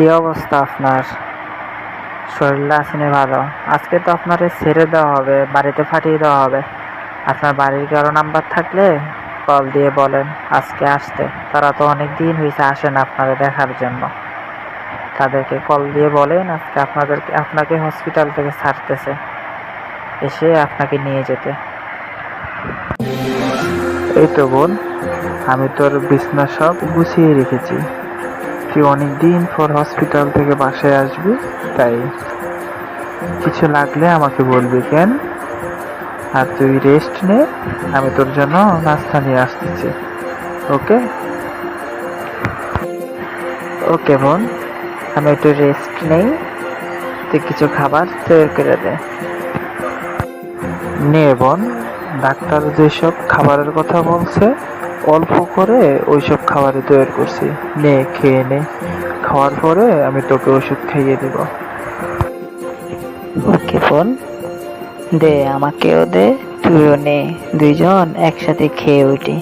কি অবস্থা আপনার? শরীরটা আসেনি ভালো? আজকে তো আপনার ছেড়ে দেওয়া হবে, বাড়িতে পাঠিয়ে দেওয়া হবে। আপনার বাড়ির কারো নাম্বার থাকলে কল দিয়ে বলেন আজকে আসতে। তারা তো অনেক দিন হয়েছে আসেন আপনারা দেখার জন্য। তাদেরকে কল দিয়ে বলেন আজকে আপনাকে হসপিটাল থেকে ছাড়তেছে, এসে আপনাকে নিয়ে যেতে। এই তো বোন, আমি তোর বিছনা সব গুছিয়ে রেখেছি। তুই অনেক দিন পর হসপিটাল থেকে বাসায় আসবি, তাই কিছু লাগলে আমাকে বলবি কেন। আর তুই রেস্ট নে, আমি তোর জন্য নাস্তা নিয়ে আসতেছি। ওকে ওকে বোন, আমি একটু রেস্ট নেই, তুই কিছু খাবার তৈরি করে দে। নে বোন, ডাক্তার যেসব খাবারের কথা বলছে অল্প করে ওইসব খাবারই তৈরি করছি, নে খেয়ে নে। খাওয়ার পরে আমি তোকে ওষুধ খাইয়ে দেব। ওকে বোন, দে আমাকেও দে, তুইও নে, দুইজন একসাথে খেয়ে উঠি।